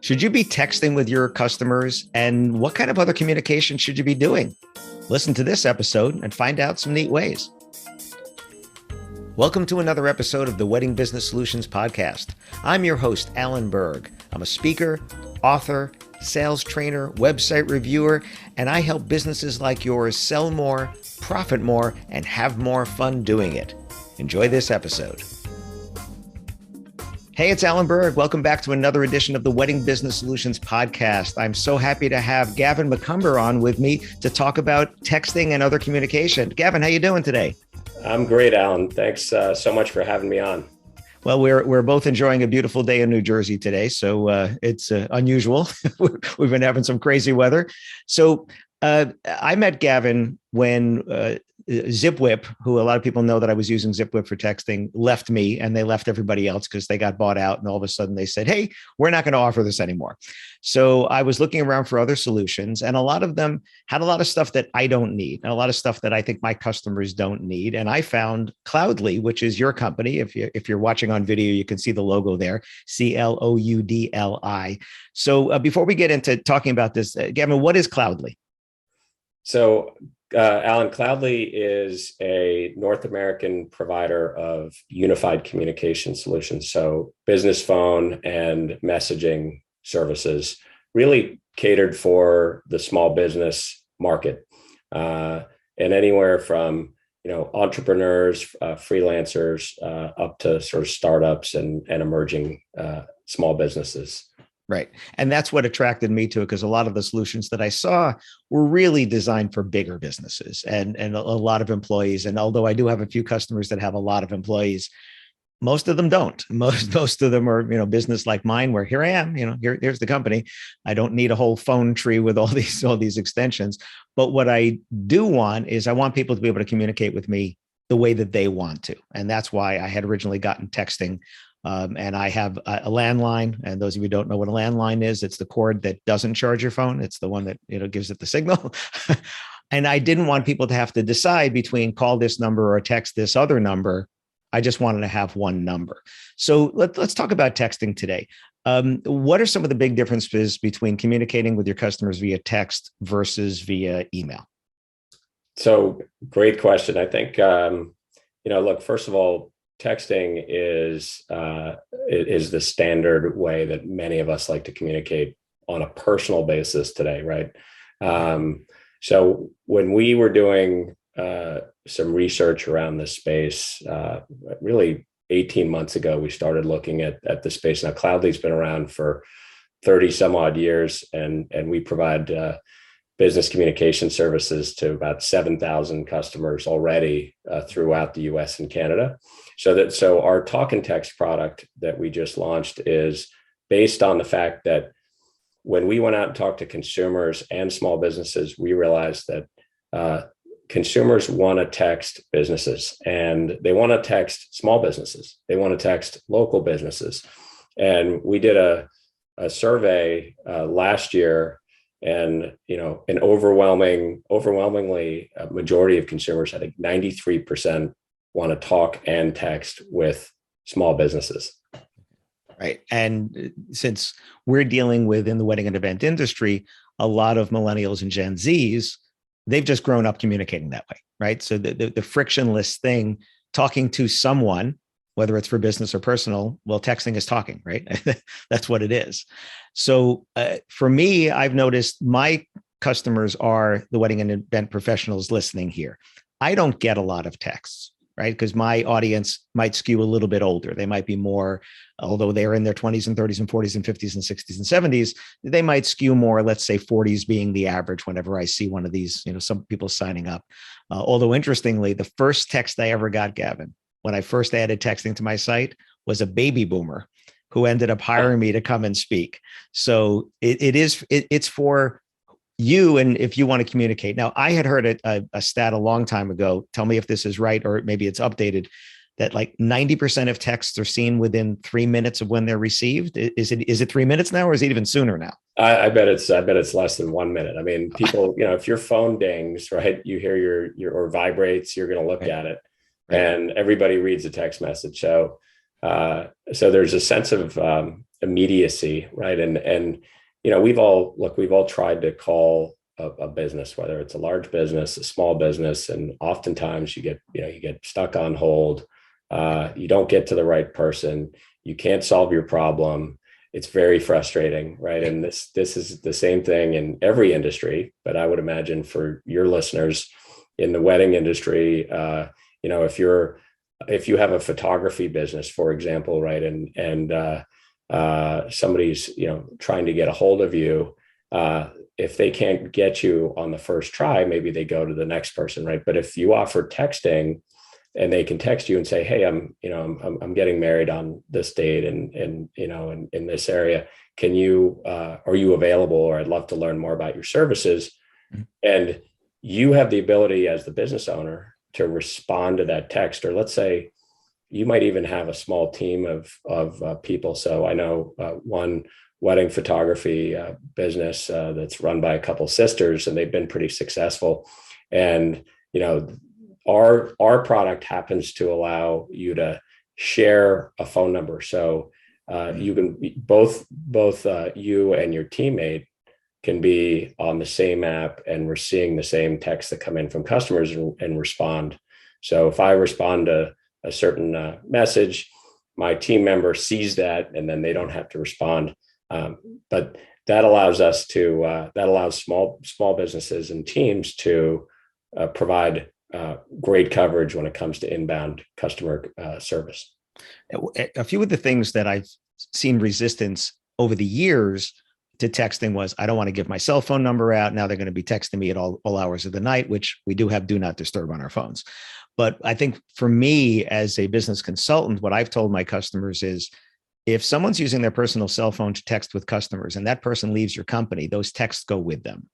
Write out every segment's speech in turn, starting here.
Should you be texting with your customers? And what kind of other communication should you be doing? Listen to this episode and find out some neat ways. Welcome to another episode of the Wedding Business Solutions Podcast. I'm your host, Alan Berg. I'm a speaker, author, sales trainer, website reviewer, and I help businesses like yours sell more, profit more, and have more fun doing it. Enjoy this episode. Hey, it's Alan Berg. Welcome back to another edition of the Wedding Business Solutions Podcast. I'm so happy to have Gavin Macomber on with me to talk about texting and other communication. Gavin, how you doing today? I'm great, Alan. Thanks so much for having me on. Well, we're both enjoying a beautiful day in New Jersey today, so it's unusual. We've been having some crazy weather. So I met Gavin when ZipWhip, who a lot of people know that I was using ZipWhip for texting, left me, and they left everybody else because they got bought out. And all of a sudden they said, hey, we're not going to offer this anymore. So I was looking around for other solutions, and a lot of them had a lot of stuff that I don't need, and a lot of stuff that I think my customers don't need. And I found Cloudli, which is your company. If you're watching on video, you can see the logo there, Cloudli. So before we get into talking about this, Gavin, what is Cloudli? So Alan, Cloudli is a North American provider of unified communication solutions. So business phone and messaging services, really catered for the small business market, and anywhere from entrepreneurs, freelancers, up to sort of startups and emerging small businesses. Right. And that's what attracted me to it, because a lot of the solutions that I saw were really designed for bigger businesses and a lot of employees. And although I do have a few customers that have a lot of employees, most of them don't. Most of them are, business like mine, where here I am, here's the company. I don't need a whole phone tree with all these extensions. But what I do want is I want people to be able to communicate with me the way that they want to. And that's why I had originally gotten texting. And I have a landline. And those of you who don't know what a landline is, it's the cord that doesn't charge your phone. It's the one that gives it the signal. And I didn't want people to have to decide between call this number or text this other number. I just wanted to have one number. So let's talk about texting today. What are some of the big differences between communicating with your customers via text versus via email? So great question. I think, look, first of all, texting is the standard way that many of us like to communicate on a personal basis today, right? So when we were doing some research around this space, really 18 months ago, we started looking at the space. Now, Cloudli's been around for 30 some odd years, and we provide business communication services to about 7,000 customers already throughout the US and Canada. So our TalkNText product that we just launched is based on the fact that when we went out and talked to consumers and small businesses, we realized that consumers want to text businesses, and they want to text small businesses. They want to text local businesses. And we did a survey last year, and an overwhelmingly majority of consumers, I think 93%, want to talk and text with small businesses. Right. And since we're dealing with, in the wedding and event industry, a lot of millennials and Gen Zs, they've just grown up communicating that way, right? So the frictionless thing, talking to someone, whether it's for business or personal, well, texting is talking, right? That's what it is. So for me, I've noticed my customers are the wedding and event professionals listening here. I don't get a lot of texts, right? Because my audience might skew a little bit older. They might be more, although they're in their 20s and 30s and 40s and 50s and 60s and 70s, they might skew more, let's say 40s being the average whenever I see one of these, some people signing up. Although interestingly, the first text I ever got, Gavin, when I first added texting to my site, was a baby boomer who ended up hiring me to come and speak. So it's for you, and if you want to communicate. Now, I had heard a stat a long time ago. Tell me if this is right, or maybe it's updated, that like 90% of texts are seen within 3 minutes of when they're received. Is it 3 minutes now, or is it even sooner now? I bet it's less than 1 minute. I mean, people, if your phone dings, right, you hear your or vibrates, you're going to look at it, and everybody reads a text message. So there's a sense of immediacy, right? And we've all tried to call a business, whether it's a large business, a small business, and oftentimes you get stuck on hold. You don't get to the right person. You can't solve your problem. It's very frustrating, right? And this is the same thing in every industry, but I would imagine for your listeners in the wedding industry, if you have a photography business, for example, right, and somebody's trying to get a hold of you, if they can't get you on the first try, maybe they go to the next person, right? But if you offer texting, and they can text you and say, "Hey, I'm getting married on this date, and in this area. Can you are you available? Or I'd love to learn more about your services." Mm-hmm. And you have the ability as the business owner to respond to that text, or let's say you might even have a small team of people. So I know one wedding photography business that's run by a couple sisters, and they've been pretty successful. And our product happens to allow you to share a phone number. So you can both you and your teammate can be on the same app, and we're seeing the same texts that come in from customers and respond. So if I respond to a certain message, my team member sees that, and then they don't have to respond. But that allows us to that allows small businesses and teams to provide great coverage when it comes to inbound customer service. A few of the things that I've seen resistance over the years to texting was, I don't want to give my cell phone number out. Now they're going to be texting me at all hours of the night, which we do have do not disturb on our phones. But I think for me as a business consultant, what I've told my customers is, if someone's using their personal cell phone to text with customers and that person leaves your company, those texts go with them.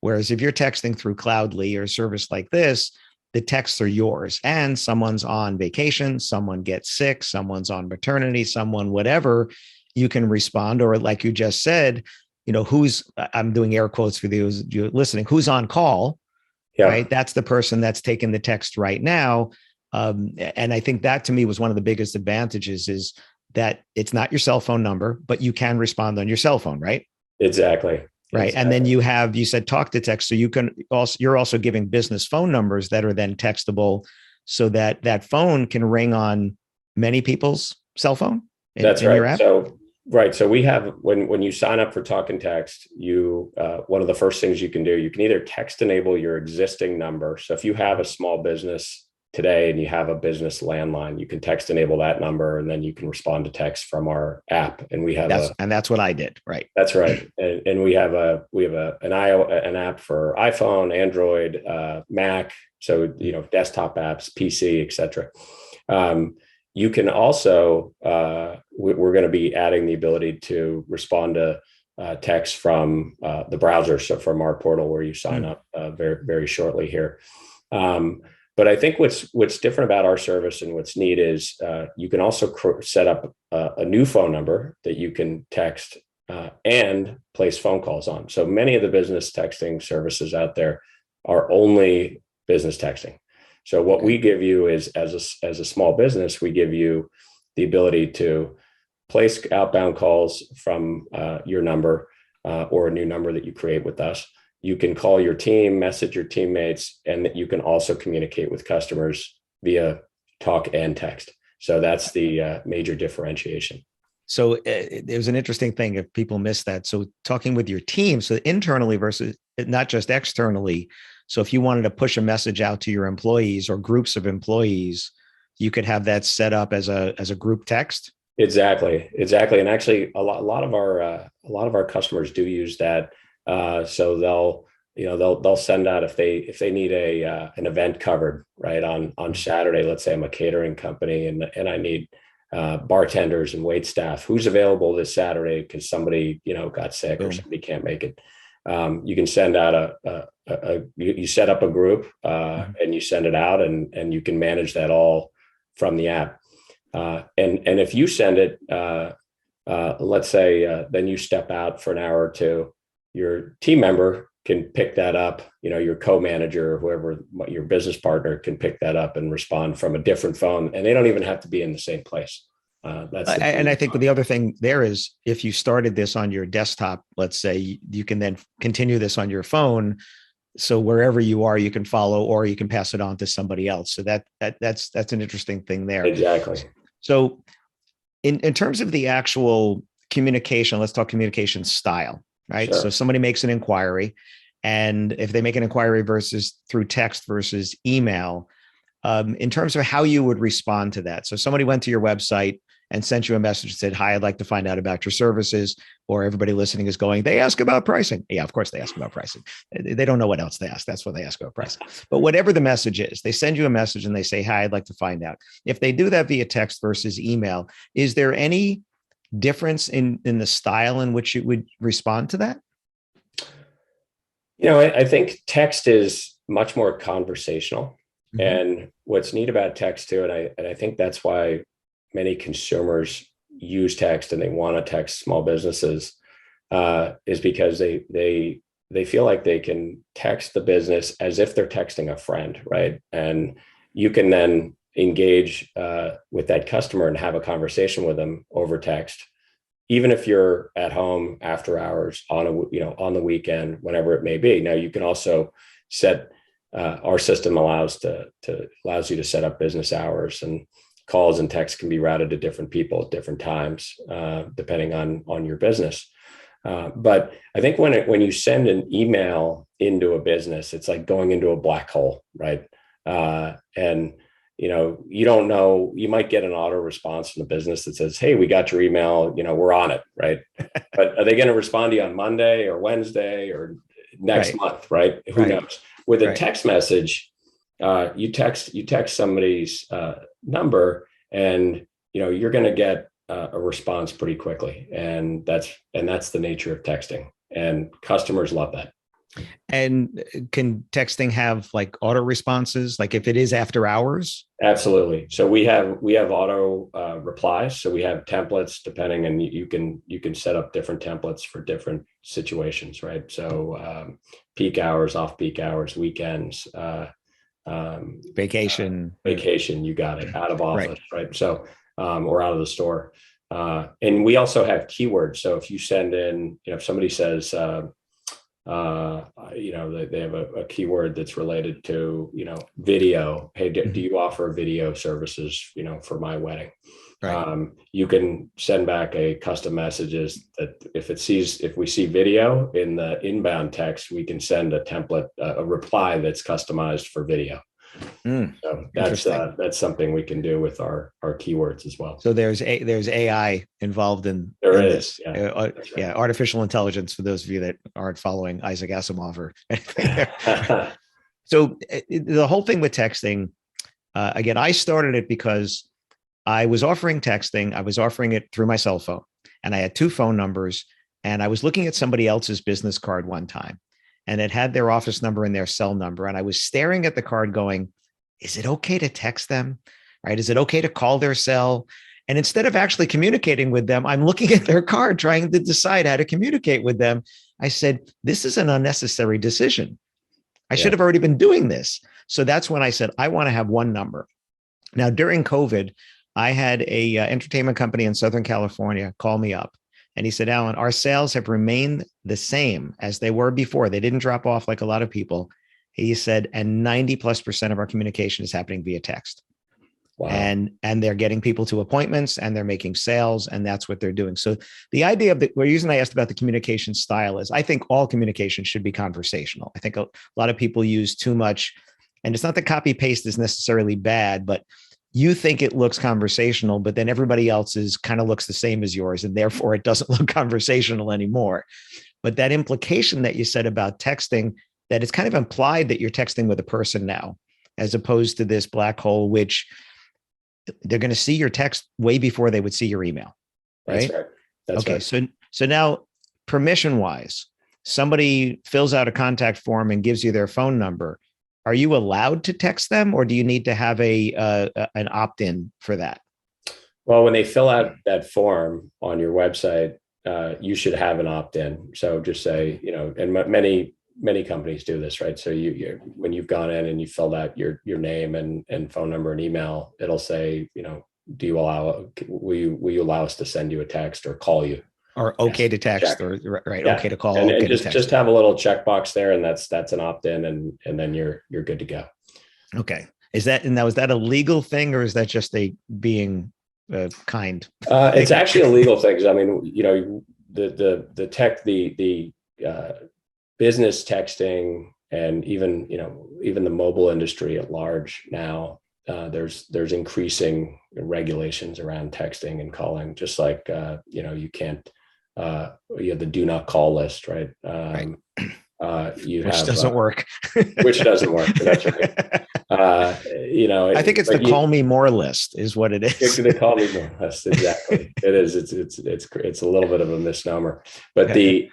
Whereas if you're texting through Cloudli or a service like this, the texts are yours, and someone's on vacation, someone gets sick, someone's on maternity, someone, whatever, you can respond. Or like you just said, I'm doing air quotes for those you listening, who's on call, right? That's the person that's taking the text right now. And I think that to me was one of the biggest advantages, is that it's not your cell phone number, but you can respond on your cell phone, right? Exactly. Right. Exactly. And then you said TalkNText. So you're also giving business phone numbers that are then textable, so that phone can ring on many people's cell phone. That's right. Your app? So we have, when you sign up for TalkNText, one of the first things you can do, you can either text enable your existing number. So if you have a small business today and you have a business landline, you can text enable that number, and then you can respond to text from our app. And we have that's what I did. Right. That's right. And we have an app for iPhone, Android, Mac. So, desktop apps, PC, etc. You can also, we're going to be adding the ability to respond to text from the browser. So from our portal where you sign up very, very shortly here. But I think what's different about our service and what's neat is you can also set up a new phone number that you can text and place phone calls on. So many of the business texting services out there are only business texting. So what we give you is, as a small business, we give you the ability to place outbound calls from your number or a new number that you create with us. You can call your team, message your teammates, and that you can also communicate with customers via talk and text. So that's the major differentiation. So there's an interesting thing if people miss that. So talking with your team, so internally versus not just externally. So if you wanted to push a message out to your employees or groups of employees, you could have that set up as a group text. Exactly. And actually, a lot of our customers do use that. So they'll send out if they need an event covered, right, on Saturday. Let's say I'm a catering company and I need bartenders and wait staff. Who's available this Saturday because somebody got sick or somebody can't make it. You can send out you set up a group and you send it out, and you can manage that all from the app. And if you send it, let's say then you step out for an hour or two. Your team member can pick that up, your co-manager or whoever, your business partner can pick that up and respond from a different phone. And they don't even have to be in the same place. That's the and I think the other thing there is if you started this on your desktop, let's say, you can then continue this on your phone. So wherever you are, you can follow, or you can pass it on to somebody else. So that's an interesting thing there. Exactly. So in terms of the actual communication, let's talk communication style, right? Sure. So somebody makes an inquiry, and if they make an inquiry versus through text versus email, in terms of how you would respond to that. So somebody went to your website and sent you a message and said, "Hi, I'd like to find out about your services." Or everybody listening is going, "They ask about pricing." Yeah, of course they ask about pricing. They don't know what else they ask. That's what they ask about pricing. But whatever the message is, they send you a message and they say, "Hi, I'd like to find out." If they do that via text versus email, is there any difference in the style in which you would respond to that? I think text is much more conversational. Mm-hmm. And what's neat about text too, and I think that's why many consumers use text and they want to text small businesses, is because they feel like they can text the business as if they're texting a friend, right? And you can then engage with that customer and have a conversation with them over text, even if you're at home after hours on the weekend, whenever it may be. Now you can also set our system allows you to set up business hours, and calls and texts can be routed to different people at different times, depending on your business. But I think when you send an email into a business, it's like going into a black hole, right? And you don't know, you might get an auto response from the business that says, "Hey, we got your email, we're on it," right? But are they going to respond to you on Monday or Wednesday or next month, right? Who knows? With a text message, you text somebody's number, and you're going to get a response pretty quickly, and that's the nature of texting, and customers love that. And can texting have like auto responses, like if it is after hours? Absolutely. So we have auto replies. So we have templates depending, and you can set up different templates for different situations, right? So peak hours, off peak hours, weekends, vacation, you got it, out of office, right? So or out of the store. And we also have keywords. So if you send in, if somebody says, they have a keyword that's related to, video. Hey, do you offer video services, for my wedding? Right. You can send back a custom messages that if we see video in the inbound text, we can send a template, a reply that's customized for video. So that's something we can do with our keywords as well. So there's AI involved in this. Yeah, artificial intelligence, for those of you that aren't following Isaac Asimov or anything. So the whole thing with texting, again, I started it because I was offering texting. I was offering it through my cell phone, and I had 2 phone numbers, and I was looking at somebody else's business card one time, and it had their office number and their cell number. And I was staring at the card going, is it okay to text them? Right? Is it okay to call their cell? And instead of actually communicating with them, I'm looking at their card, trying to decide how to communicate with them. I said, this is an unnecessary decision. I should have already been doing this. So that's when I said, I want to have one number. Now, during COVID, I had a entertainment company in Southern California call me up. And he said, Alan, our sales have remained the same as they were before. They didn't drop off like a lot of people. He said, and 90+% of our communication is happening via text. Wow. And they're getting people to appointments, and they're making sales, and that's what they're doing. So the idea of the reason I asked about the communication style is I think all communication should be conversational. I think a lot of people use too much, and it's not that copy paste is necessarily bad, but you think it looks conversational, but then everybody else's kind of looks the same as yours, and therefore it doesn't look conversational anymore. But that implication that you said about texting, that it's kind of implied that you're texting with a person now, as opposed to this black hole, which they're going to see your text way before they would see your email. Right? That's right. That's okay. Right. So now, permission wise, somebody fills out a contact form and gives you their phone number. Are you allowed to text them, or do you need to have an opt-in for that? Well, when they fill out that form on your website, you should have an opt-in. So just say, and many companies do this, right? So you when you've gone in and you filled out your name and phone number and email, it'll say, will you allow us to send you a text or call you? Or okay Yes, to text, check. or right, Yeah. okay to call, And okay to just text. have a little checkbox there, and that's an opt-in, and then you're good to go. Okay. Is that a legal thing, or is that just a being kind? It's actually a legal thing. I mean, the tech, the business texting, and even the mobile industry at large now, there's increasing regulations around texting and calling, just like you can't you have the do not call list, right? Right. You Which have doesn't work. which doesn't work. That's right. I think it's the call me more list is what it is. They call me more. That's exactly. It is. It's a little bit of a misnomer, but it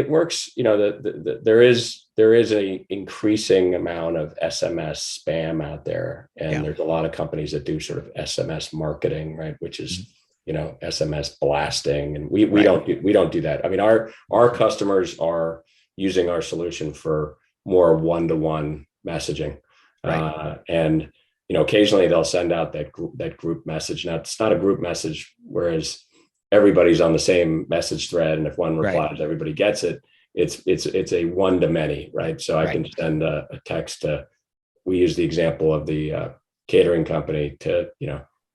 works. There is a increasing amount of SMS spam out there, and there's a lot of companies that do sort of SMS marketing, right? Which is SMS blasting, and we don't do that. I mean, our customers are using our solution for more one-to-one messaging, and occasionally they'll send out that group message. Now, it's not a group message, whereas everybody's on the same message thread, and if one replies, everybody gets it. It's a one to many, right? So I can send a text to. We use the example of the catering company to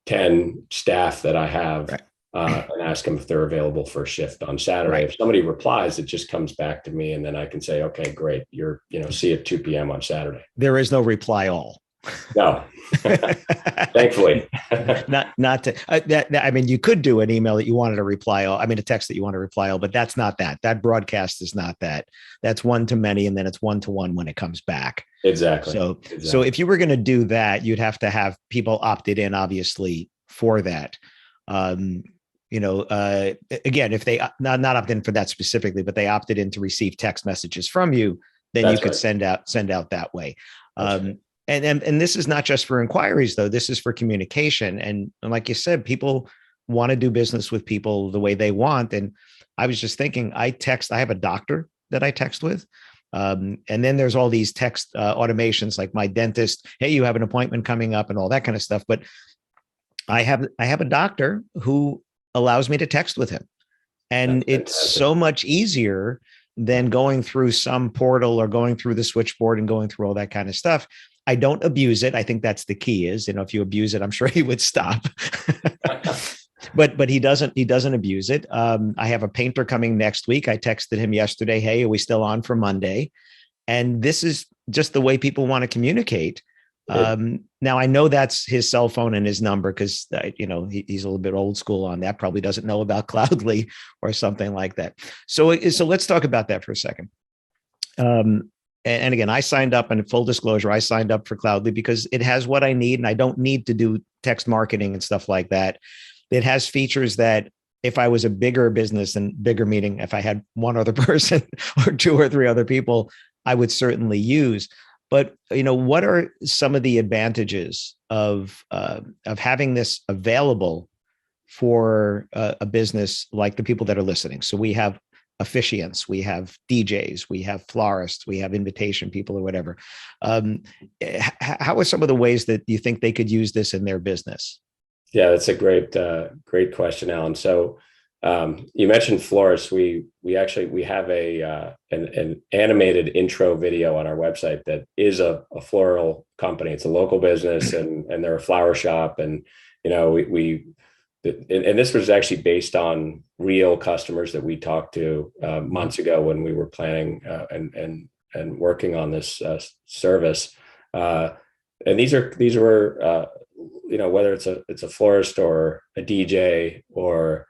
10 staff that I have, and ask them if they're available for a shift on Saturday. If somebody replies, it just comes back to me, and then I can say, okay, great, you're see you at 2 p.m. on Saturday. There is no reply all. No, thankfully. not to I mean, you could do an email that you wanted to reply all. I mean, a text that you want to reply all, but that's not that. That broadcast is not that. That's one to many, and then it's one to one when it comes back. Exactly. So if you were going to do that, you'd have to have people opted in, obviously, for that. Again, if they not opted in for that specifically, but they opted in to receive text messages from you, then you could send out that way. And this is not just for inquiries, though. This is for communication. And like you said, people want to do business with people the way they want. And I was just thinking, I have a doctor that I text with. And then there's all these text automations, like my dentist, hey, you have an appointment coming up, and all that kind of stuff. But I have a doctor who allows me to text with him. And it's so much easier than going through some portal or going through the switchboard and going through all that kind of stuff. I don't abuse it. I think that's the key is, if you abuse it, I'm sure he would stop. But he doesn't abuse it. I have a painter coming next week. I texted him yesterday, hey, are we still on for Monday? And this is just the way people want to communicate. Now I know that's his cell phone and his number, because he's a little bit old school on that, probably doesn't know about Cloudli or something like that. So let's talk about that for a second. And again, I signed up, and full disclosure, I signed up for Cloudli because it has what I need, and I don't need to do text marketing and stuff like that. It has features that if I was a bigger business and bigger meeting, if I had one other person or two or three other people, I would certainly use. But what are some of the advantages of having this available for a business like the people that are listening? So we have officiants, we have DJs, we have florists, we have invitation people or whatever. How are some of the ways that you think they could use this in their business? Yeah, that's a great question, Alan. So you mentioned florists. We have an animated intro video on our website that is a floral company. It's a local business, and they're a flower shop. And and this was actually based on real customers that we talked to months ago when we were planning and working on this service. And these were whether it's a florist or a DJ or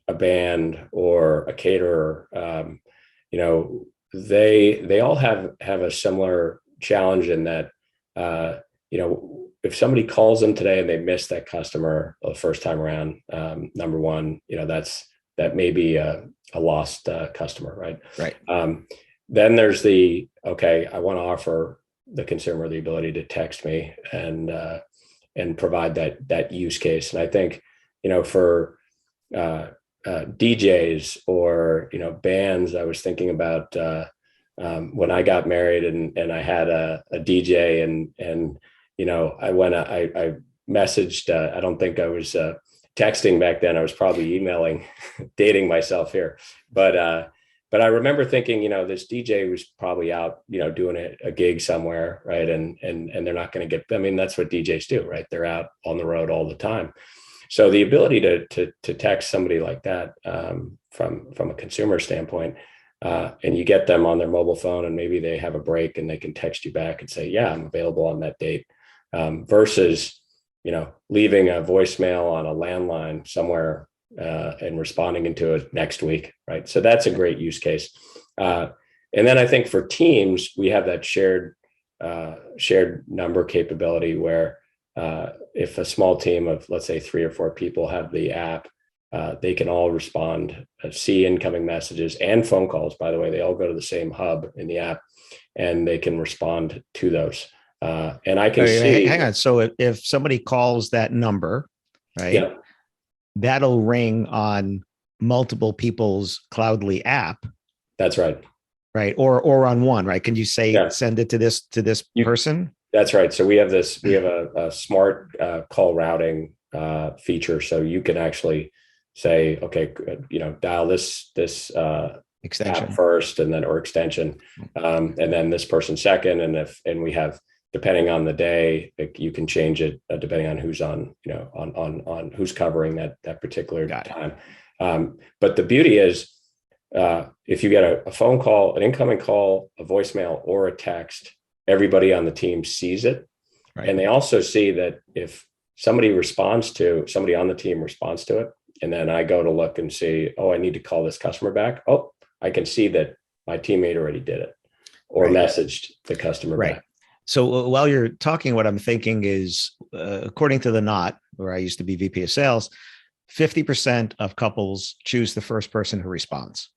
a band or a caterer, they all have a similar challenge in that if somebody calls them today and they miss that customer the first time around, number one, that may be a lost customer, right? Right. Then there's I want to offer the consumer the ability to text me and provide that use case. And I think for DJs or bands, I was thinking about when I got married and I had a DJ and I messaged, I don't think I was texting back then. I was probably emailing, dating myself here. But I remember thinking, this DJ was probably out, doing a gig somewhere, right? And they're not going to get, I mean, that's what DJs do, right? They're out on the road all the time. So the ability to text somebody like that, from a consumer standpoint, and you get them on their mobile phone, and maybe they have a break and they can text you back and say, yeah, I'm available on that date, versus, leaving a voicemail on a landline somewhere, and responding into it next week, right? So that's a great use case. And then I think for teams, we have that shared number capability where, if a small team of, let's say, 3 or 4 people have the app, they can all respond, see incoming messages and phone calls. By the way, they all go to the same hub in the app, and they can respond to those. And I can see. Hang on. So if somebody calls that number, right, Yeah, that'll ring on multiple people's Cloudli app. that's right. Right. Or on one, right? Can you say, Yeah. send it to this person? That's right. So we have a smart call routing feature. So you can actually say, okay, dial this Extension app first, and then, or extension, and then this person second. And we have, depending on the day, you can change it depending on who's on, on who's covering that particular time. But the beauty is, if you get a phone call, an incoming call, a voicemail, or a text, everybody on the team sees it. Right. And they also see that if somebody on the team responds to it, and then I go to look and see, oh, I need to call this customer back. Oh, I can see that my teammate already did it, or messaged the customer back. So while you're talking, what I'm thinking is, according to the Knot, where I used to be VP of sales, 50% of couples choose the first person who responds.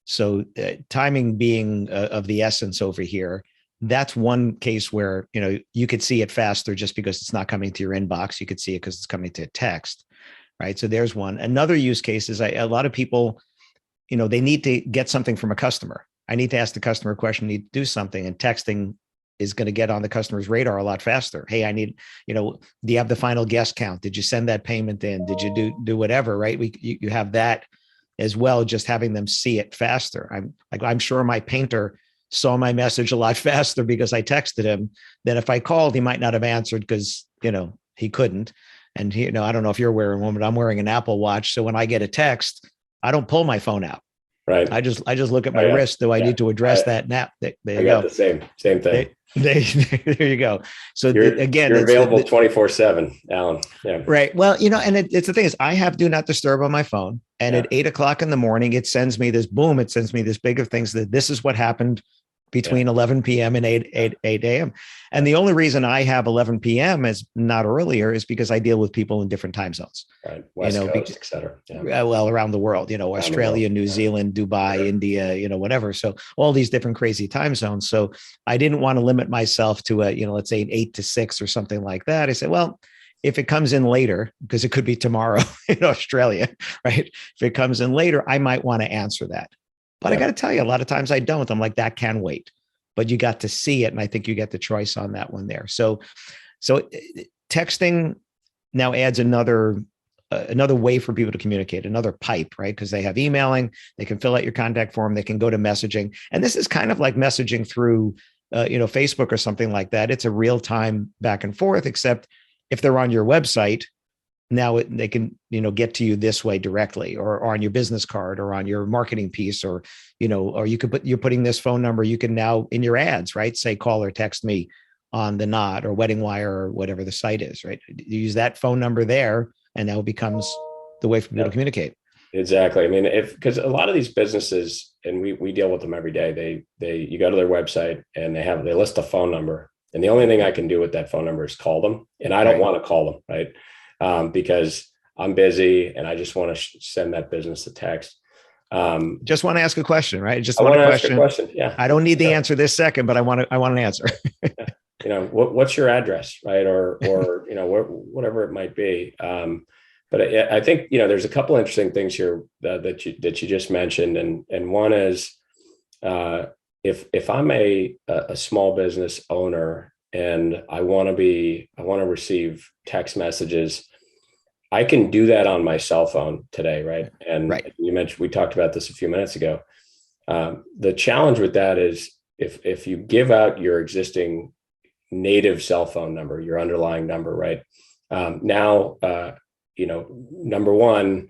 So timing being of the essence over here. That's one case where, you could see it faster just because it's not coming to your inbox. You could see it because it's coming to text, right? So there's one. Another use case is a lot of people, they need to get something from a customer. I need to ask the customer a question, need to do something, and texting is going to get on the customer's radar a lot faster. Hey, I need, do you have the final guest count? Did you send that payment in? Did you do whatever, right? You have that as well, just having them see it faster. I'm sure my painter saw my message a lot faster because I texted him than if I called. He might not have answered because, he couldn't. And I don't know if you're wearing one, but I'm wearing an Apple Watch. So when I get a text, I don't pull my phone out. Right. I just look at my wrist. Do I need to address that nap? There you go. The same thing. There you go. So again, you're available 24/7, Alan. Yeah. Right. Well, and it's the thing is, I have do not disturb on my phone, and at 8 o'clock in the morning, it sends me this big of things that this is what happened between 11 p.m. and 8 a.m. And the only reason I have 11 p.m. as not earlier is because I deal with people in different time zones. Right. West Coast, et cetera. Yeah. Well, around the world, Australia, New Zealand, Dubai, India, whatever. So all these different crazy time zones. So I didn't want to limit myself to let's say an 8 to 6 or something like that. I said, well, if it comes in later, because it could be tomorrow in Australia, right? If it comes in later, I might want to answer that. But I got to tell you, a lot of times I don't. I'm like, that can wait. But you got to see it, and I think you get the choice on that one there. So texting now adds another way for people to communicate, another pipe, right? Because they have emailing, they can fill out your contact form, they can go to messaging, and this is kind of like messaging through, Facebook or something like that. It's a real time back and forth, except if they're on your website. Now they can, get to you this way directly, or on your business card, or on your marketing piece, or, or you're putting this phone number, you can now in your ads, right? Say, call or text me on the Knot or Wedding Wire or whatever the site is, right? You use that phone number there, and now it becomes the way for people to communicate. Exactly. I mean, because a lot of these businesses, and we deal with them every day, you go to their website and they list a phone number, and the only thing I can do with that phone number is call them. And I don't want to call them, right? Because I'm busy and I just want to send that business a text. Just want to ask a question, right? I want to ask a question. Yeah. I don't need the answer this second, but I want an answer. What's your address, right? Or whatever it might be. But I think, there's a couple interesting things here that you just mentioned. And one is, if I'm a small business owner and I want to receive text messages. I can do that on my cell phone today, right? And Right. you mentioned, we talked about this a few minutes ago. The challenge with that is if you give out your existing native cell phone number, your underlying number, right? Now, number one,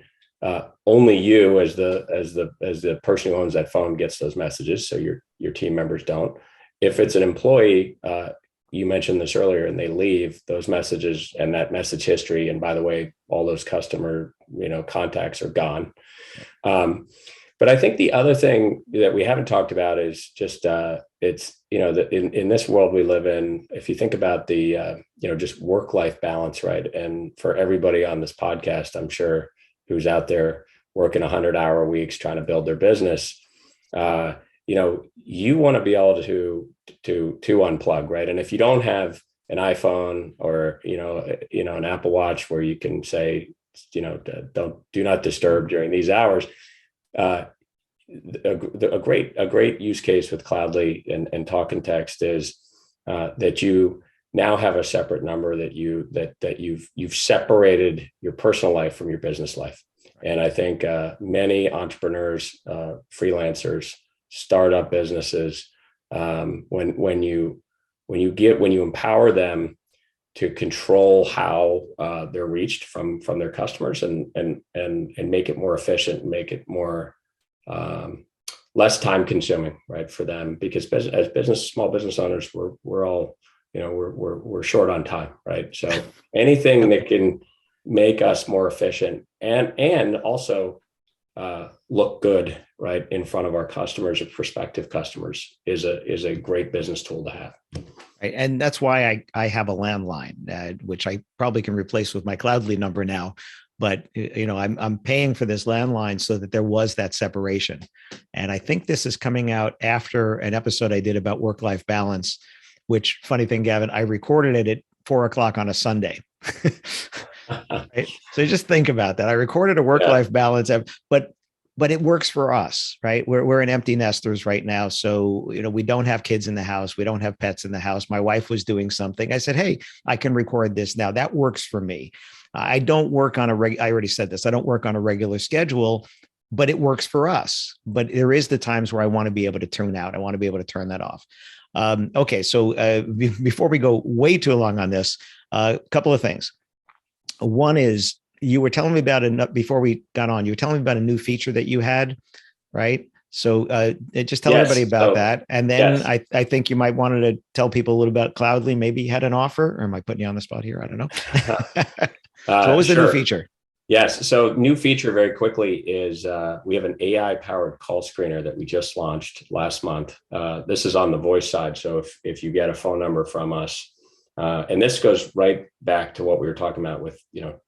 only you as the person who owns that phone gets those messages, so your team members don't. If it's an employee, you mentioned this earlier, and they leave, those messages and that message history, and by the way, all those customer contacts are gone. But I think the other thing that we haven't talked about is just it's that in this world we live in, if you think about the just work-life balance, right? And for everybody on this podcast, I'm sure, who's out there working 100-hour weeks trying to build their business, you want to be able to unplug, right? And if you don't have an iPhone or an Apple Watch where you can say do not disturb during these hours, a great use case with Cloudli and TalkNText is that you now have a separate number that you've separated your personal life from your business life. And I think many entrepreneurs, freelancers, startup businesses, when you empower them to control how they're reached from their customers and make it more efficient, make it more less time consuming, right, for them, because as small business owners, we're all we're short on time, right? So anything that can make us more efficient and also look good, right, in front of our customers or prospective customers is a great business tool to have. Right. And that's why I have a landline, which I probably can replace with my Cloudli number now. But I'm paying for this landline so that there was that separation. And I think this is coming out after an episode I did about work-life balance, which, funny thing, Gavin, I recorded it at 4:00 on a Sunday. Right? So just think about that. I recorded a work-life balance, but it works for us, right? We're in empty nesters right now. So, we don't have kids in the house. We don't have pets in the house. My wife was doing something. I said, hey, I can record this now. That works for me. I don't work on I already said this. I don't work on a regular schedule, but it works for us. But there is the times where I want to be able to tune out. I want to be able to turn that off. Okay. So before we go way too long on this, a couple of things. One is, you were telling me about it before we got on. You were telling me about a new feature that you had, right? So just tell everybody about that. And then I think you might wanted to tell people a little about Cloudli. Maybe you had an offer, or am I putting you on the spot here? I don't know. So what was the new feature? Yes. So new feature very quickly is we have an AI powered call screener that we just launched last month. This is on the voice side. So if you get a phone number from us, and this goes right back to what we were talking about with,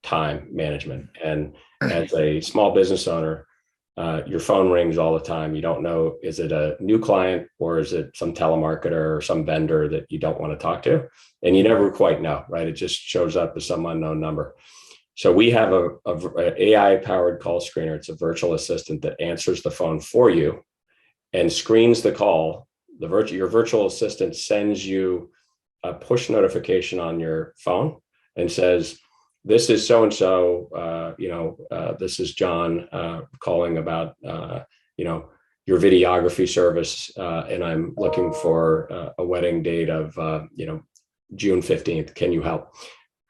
time management. And as a small business owner, your phone rings all the time. You don't know, is it a new client or is it some telemarketer or some vendor that you don't want to talk to? And you never quite know, right? It just shows up as some unknown number. So we have a AI powered call screener. It's a virtual assistant that answers the phone for you and screens the call. Your virtual assistant sends you a push notification on your phone and says, this is so-and-so, this is John calling about, your videography service. And I'm looking for a wedding date of, June 15th. Can you help?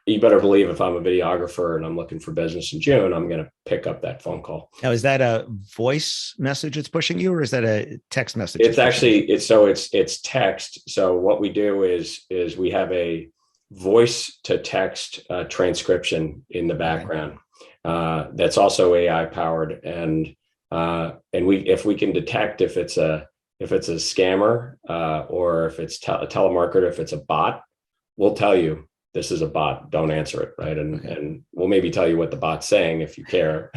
You better believe if I'm a videographer and I'm looking for business in June, I'm going to pick up that phone call. Now, is that a voice message that's pushing you, or is that a text message? It's actually, it's text. So what we do is we have a voice to text transcription in the background. That's also AI powered. And if we can detect if it's a scammer or if it's a telemarketer, if it's a bot, we'll tell you, this is a bot, don't answer it, right? And we'll maybe tell you what the bot's saying if you care.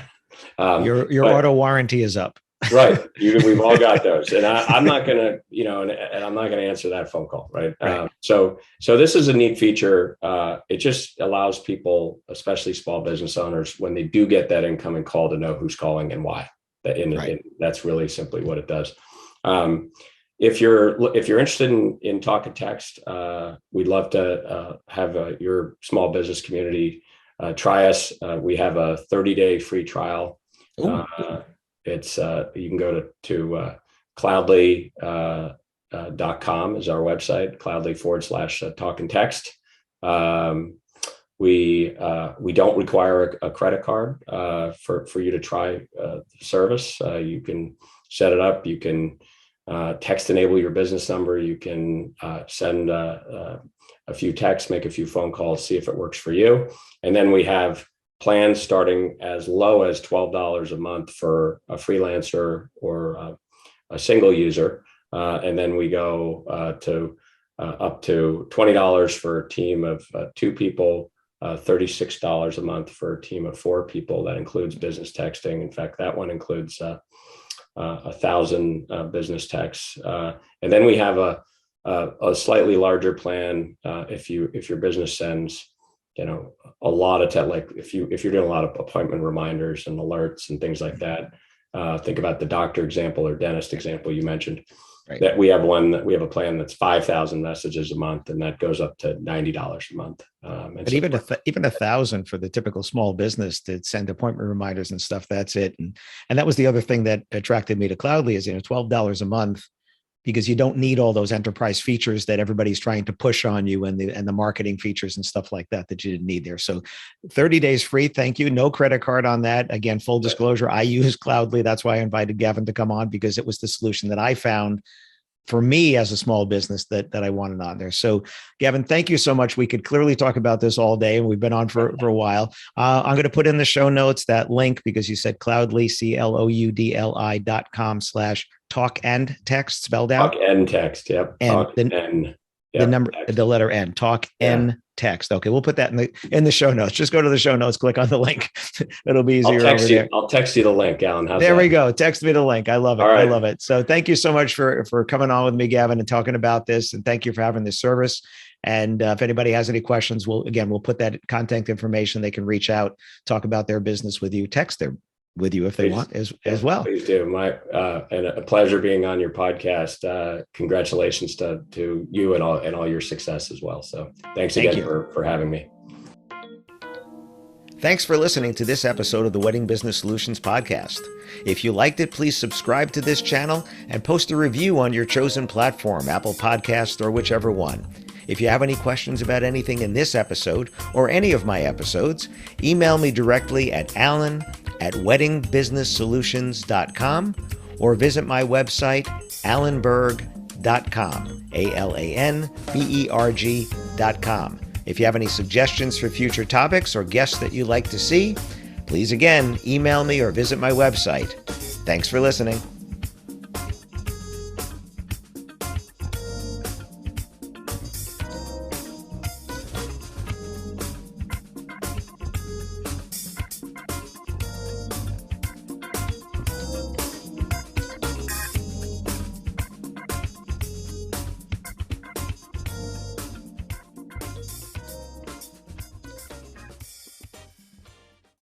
Your auto warranty is up. Right. We've all got those. And I'm not going to, and I'm not going to answer that phone call, right? So this is a neat feature. It just allows people, especially small business owners, when they do get that incoming call, to know who's calling and why. And that's really simply what it does. if you're interested in TalkNText, we'd love to have your small business community try us. We have a 30-day free trial. It's you can go to Cloudli.com is our website, Cloudli/TalkNText. We don't require a credit card for you to try the service. You can set it up. You can text enable your business number. You can send a few texts, make a few phone calls, see if it works for you. And then we have plans starting as low as $12 a month for a freelancer or a single user. And then we go to up to $20 for a team of 2 people, $36 a month for a team of 4 people. That includes business texting. In fact, that one includes 1,000 business texts. And then we have a slightly larger plan if your business sends a lot of like if you're doing a lot of appointment reminders and alerts and things like that. Think about the doctor example or dentist example you mentioned. Right. That we have a plan that's 5,000 messages a month, and that goes up to $90 a month. But so even 1,000 for the typical small business to send appointment reminders and stuff, that's it. And that was the other thing that attracted me to Cloudli is $12 a month, because you don't need all those enterprise features that everybody's trying to push on you and the marketing features and stuff like that you didn't need there. So 30 days free. Thank you. No credit card on that. Again, full disclosure, I use Cloudli. That's why I invited Gavin to come on, because it was the solution that I found for me as a small business that I wanted on there. So Gavin, thank you so much. We could clearly talk about this all day, and we've been on for a while. I'm going to put in the show notes that link, because you said Cloudli, CLOUDLI.com/TalkNText spelled out. TalkNText. Yep. And the number, the letter N, TalkNText. Okay. We'll put that in the show notes. Just go to the show notes, click on the link. It'll be easier over there. I'll text you the link, Alan. There we go. Text me the link. I love it. Right. I love it. So thank you so much for coming on with me, Gavin, and talking about this. And thank you for having this service. And if anybody has any questions, we'll put that contact information. They can reach out, talk about their business with you, text with you if they want as well. Please do. And a pleasure being on your podcast. Congratulations to you and all your success as well. So thanks again for having me. Thanks for listening to this episode of the Wedding Business Solutions podcast. If you liked it, please subscribe to this channel and post a review on your chosen platform, Apple Podcasts or whichever one. If you have any questions about anything in this episode or any of my episodes, email me directly at alan@weddingbusinesssolutions.com or visit my website, alanberg.com, alanberg.com. If you have any suggestions for future topics or guests that you'd like to see, please again, email me or visit my website. Thanks for listening.